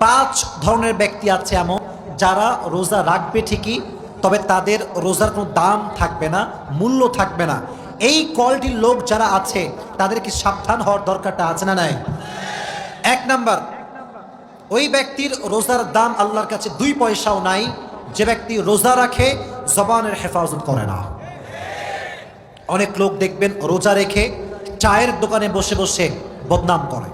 পাঁচ ধরনের ব্যক্তি আছে এমন যারা রোজা রাখবে ঠিকই, তবে তাদের রোজার কোনো দাম থাকবে না, মূল্য থাকবে না। এই কোয়ালিটির লোক যারা আছে তাদেরকে সাবধান হওয়ার দরকারটা আছে না নাই? এক নাম্বার, ওই ব্যক্তির রোজার দাম আল্লাহর কাছে 2 পয়সাও নাই যে ব্যক্তি রোজা রাখে জবানের হেফাজত করে না। অনেক লোক দেখবেন রোজা রেখে চায়ের দোকানে বসে বসে বদনাম করে,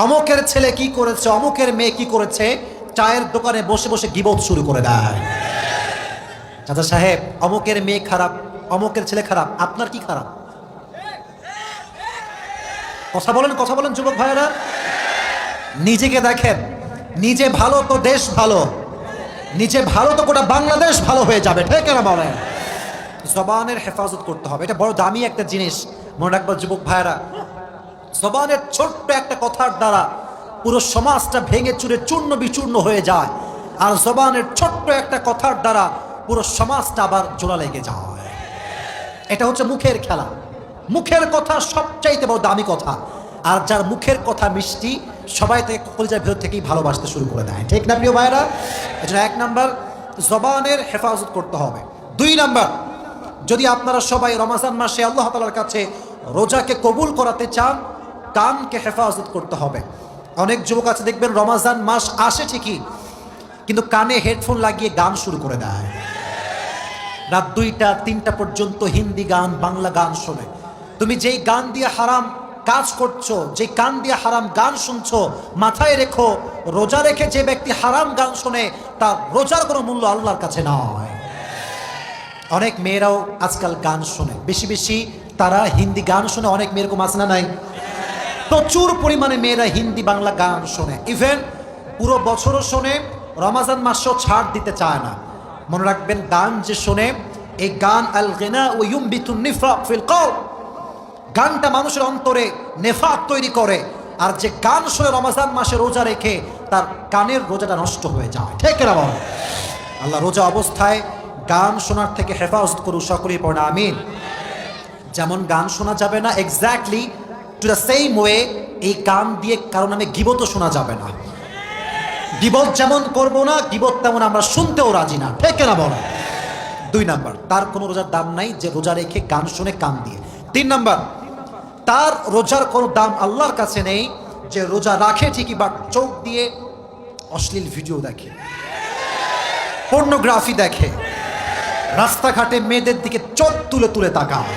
অমুকের ছেলে কি করেছে, অমুকের মেয়ে কি করেছে, চায়ের দোকানে বসে বসে গীবত শুরু করে দেয়। চাচা সাহেব, অমুকের মেয়ে খারাপ, অমুকের ছেলে খারাপ, আপনার কি খারাপ? কথা বলেন যুবক ভাইয়েরা। নিজেকে দেখেন, নিজে ভালো তো দেশ ভালো, নিজে ভালো তো গোটা বাংলাদেশ ভালো হয়ে যাবে, ঠিক না বলেন? জবানের হেফাজত করতে হবে, এটা বড় দামি একটা জিনিস। মনে রাখবা যুবক ভাইয়েরা, জবানের ছোট্ট একটা কথার দ্বারা পুরো সমাজটা ভেঙে চুরে চূর্ণ বিচূর্ণ হয়ে যায়, আর জবানের ছোট্ট একটা কথার দ্বারা পুরো সমাজটা আবার জোড়া লেগে যায়। এটা হচ্ছে মুখের খেলা। মুখের কথা সবচাইতে বড় দামি কথা, আর যার মুখের কথা মিষ্টি সবাই তাকে কলিজার ভেতর থেকেই ভালোবাসতে শুরু করে দেয়, ঠিক না প্রিয় ভাইরা? এজন্য 1 নাম্বার, জবানের হেফাজত করতে হবে। 2 নাম্বার, যদি আপনারা সবাই রমজান মাসে আল্লাহ তাআলার কাছে রোজাকে কবুল করাতে চান, কানকে হেফাজত করতে হবে। অনেক যুবক আছে দেখবেন রমজান মাস আসে ঠিকই, কিন্তু কানে হেডফোন লাগিয়ে গান শুরু করে দেয়, রাত 2টা 3টা পর্যন্ত হিন্দি গান, বাংলা গান শোনে। তুমি যেই গান দিয়ে হারাম কাজ করছো, যে কান দিয়ে হারাম গান শুনছো, মাথায় রেখো রোজা রেখে যে ব্যক্তি হারাম গান শোনে তার রোজার কোনো মূল্য আল্লাহর কাছে নয়। অনেক মেয়েরাও আজকাল গান শোনে, বেশি বেশি তারা হিন্দি গান শোনে। অনেক মেয়ের কম আছে না নাই? প্রচুর পরিমাণে মেয়েরা হিন্দি বাংলা গান শোনে, ইভেন পুরো বছরও শোনে, রমজান মাসেও ছাড় দিতে চায় না। মনে রাখবেন, গান যে শোনে, এই গান আল গিনা ওয়া ইউমবিতুন নিফাক ফিল কলব, গানটা মানুষের অন্তরে নেফাক তৈরি করে। আর যে গান শোনে রমজান মাসে রোজা রেখে, তার কানের রোজাটা নষ্ট হয়ে যায়, ঠিক না বল? আল্লাহ রোজা অবস্থায় গান শোনার থেকে হেফাজত করুন, সকলেই পড়া আমিন। যেমন গান শোনা যাবে না, exactly to the same way এই গান দিয়ে কারণ নামে গীবতও শোনা যাবে না। গীবত যেমন করব না, গীবত তেমন আমরা শুনতেও রাজি না, ঠিক না বল? 2 নাম্বার, তার কোনো রোজার দাম নাই যে রোজা রেখে গান শুনে কান দিয়ে। 3 নাম্বার, তার রোজার কোনো দাম আল্লাহর কাছে নেই যে রোজা রাখে ঠিকই বাট চোখ দিয়ে অশ্লীল ভিডিও দেখে, পর্নোগ্রাফি দেখে, রাস্তাঘাটে মেয়েদের দিকে চোখ তুলে তুলে তাকায়।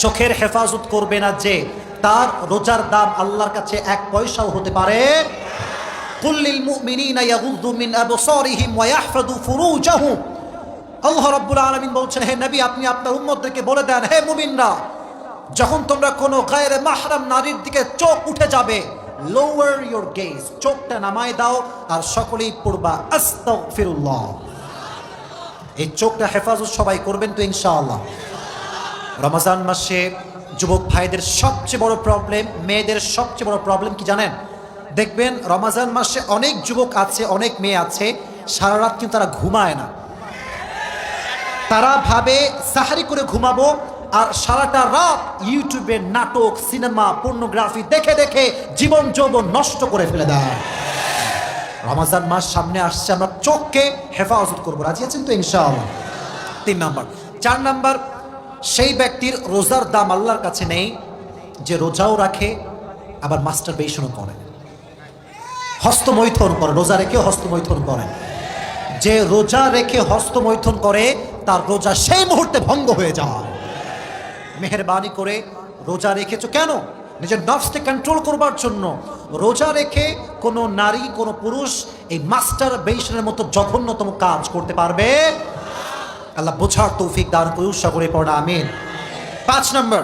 চোখের হেফাজত করবে না যে, তার রোজার দাম আল্লাহর কাছে 1 পয়সাও হতে পারে। কুল্লিল মুমিনিনা ইয়াগুযু মিন আবসারিহিম ওয়া ইয়াহফাযু ফুরুজাহুম। আল্লাহ রাব্বুল আলামিন বলছেন, হে নবী, আপনি আপনার উম্মতদেরকে বলে দেন, হে মুমিনরা, যখন তোমরা কোনো গায়রে মাহরাম নারীর দিকে চোখ উঠে যাবে, লোয়ার ইউর গেজ, চোখটা নামায় দাও আর সকলেই পড়বা আস্তাগফিরুল্লাহ। এই চোখটা হেফাজত সবাই করবেন তো ইনশাআল্লাহ? রমজান মাসে যুবক ভাইদের সবচেয়ে বড় প্রবলেম, মেয়েদের সবচেয়ে বড় প্রবলেম কি জানেন? দেখবেন রমজান মাসে অনেক যুবক আছে, অনেক মেয়ে আছে, সারা রাত কিন্তু তারা ঘুমায় না। তারা ভাবে সাহারি করে ঘুমাবো, আর সারাটা রাত ইউটিউবে নাটক, সিনেমা, পর্নোগ্রাফি দেখে দেখে জীবন যৌবন নষ্ট করে ফেলে দেয়। রমজান মাস সামনে আসছে, আমরা চোখকে হেফাজত করবো, রাজি আছেন তো ইনশাআল্লাহ? 3 নাম্বার। 4 নাম্বার, সেই ব্যক্তির রোজার দাম আল্লাহর কাছে নেই যে রোজাও রাখে আবার মাস্টারবেশনও করে, হস্তমৈথুন করে, রোজা রেখে হস্তমৈথুন করে। যে রোজা রেখে হস্তমৈথুন করে তার রোজা সেই মুহূর্তে ভঙ্গ হয়ে যায়। মেহেরবানি করে রোজা রেখেছো কেন? নিজের নফসকে কন্ট্রোল করবার জন্য। রোজা রেখে কোনো নারী, কোনো পুরুষ এই মাস্টারবেশনের মতো জঘন্যতম কাজ করতে পারবে? আল্লাহ বোঝার তৌফিক দান করুন, সকলে পড়া আমিন। 5 number,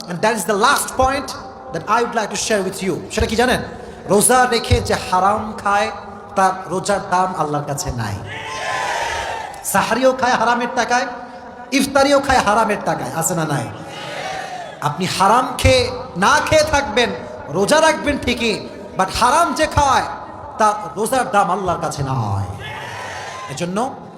and that is the last point that I would like to share with you, সেটা কি জানেন? রোজা রেখে যে হারাম খায় তার রোজার দাম আল্লাহর কাছে নাই। সাহারিও খায় হারামের টাকায়, ইফতারিও খায় হারামের টাকায়, আছে না নাই? আপনি হারাম খেয়ে না খেয়ে থাকবেন, রোজা রাখবেন ঠিকই, বাট হারাম যে খায় তার রোজার দাম আল্লাহর কাছে নয়। এজন্য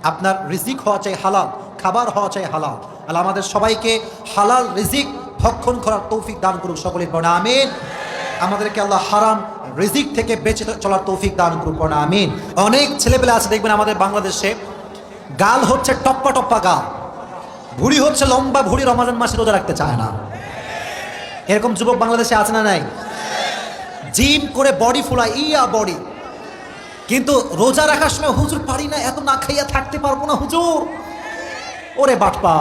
আপনার রিজিক হওয়া চাই হালাল, খাবার হওয়া চাই হালাল। আল্লাহ আমাদের সবাইকে হালাল রিজিক ভক্ষণ করার তৌফিক দান করুক, সকলে পড়া আমিন। আমাদেরকে আল্লাহ হারাম রিজিক থেকে বেঁচে চলার তৌফিক দান করুন, আমিন। অনেক ছেলেপেলে আছে দেখবেন আমাদের বাংলাদেশে, গাল হচ্ছে টপ্পা টপ্পা গাল, ভুড়ি হচ্ছে লম্বা ভুড়ি, রমজান মাসে রোজা রাখতে চায় না। এরকম যুবক বাংলাদেশে আছে না নাই? জিম করে বডি ফুলা ইয়া বডি, কিন্তু রোজা রাখার সময় হুজুর পারি না, এত না খাইয়া থাকতে পারবো না হুজুর। ওরে বাটপা,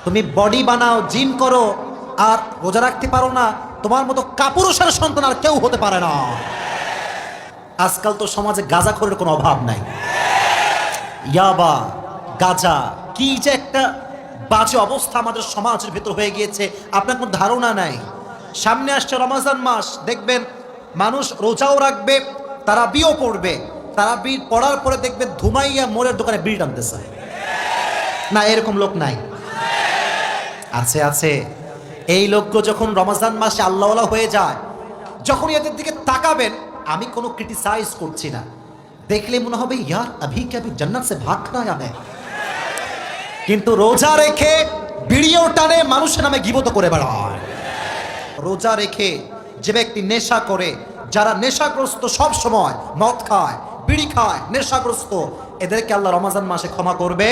তুমি বডি বানাও, জিম করো, আর রোজা রাখতে পারো না, তোমার মতো কাপুরুষের সন্তান আর কেউ হতে পারে না। আজকাল তো সমাজে গাঁজাখোরের কোনো অভাব নাই। ইয়াবা, গাঁজা, কি যে একটা বাজে অবস্থা আমাদের সমাজের ভেতর হয়ে গিয়েছে, আপনার কোনো ধারণা নাই। সামনে আসছে রমজান মাস, দেখবেন মানুষ রোজাও রাখবে, তারা বিও পড়বে, তারা বিড় পড়ার পরে দেখবেন ধুমাইয়া মোড়ের দোকানে বিড়ি টানতেছে। না, এরকম লোক নাই? আছে, আছে। এই লোকগুলো যখন রমজান মাসে আল্লাহওয়ালা হয়ে যায়, যখন এদের দিকে তাকাবেন, আমি কোনো ক্রিটিসাইজ করছি না, দেখলে মনে হবে ইয়ার আভি কে আভি জান্নাত সে ভাগ না যাবে, কিন্তু রোজা রেখে বিড়িও টানে, মানুষের নামে গীবত করে বেড়ায়। রোজা রেখে যে ব্যক্তি নেশা করে, যারা নেশাগ্রস্ত, সব সময় মদ খায়, বিড়ি খায়, নেশাগ্রস্ত, এদেরকে আল্লাহ রমজান মাসে ক্ষমা করবে।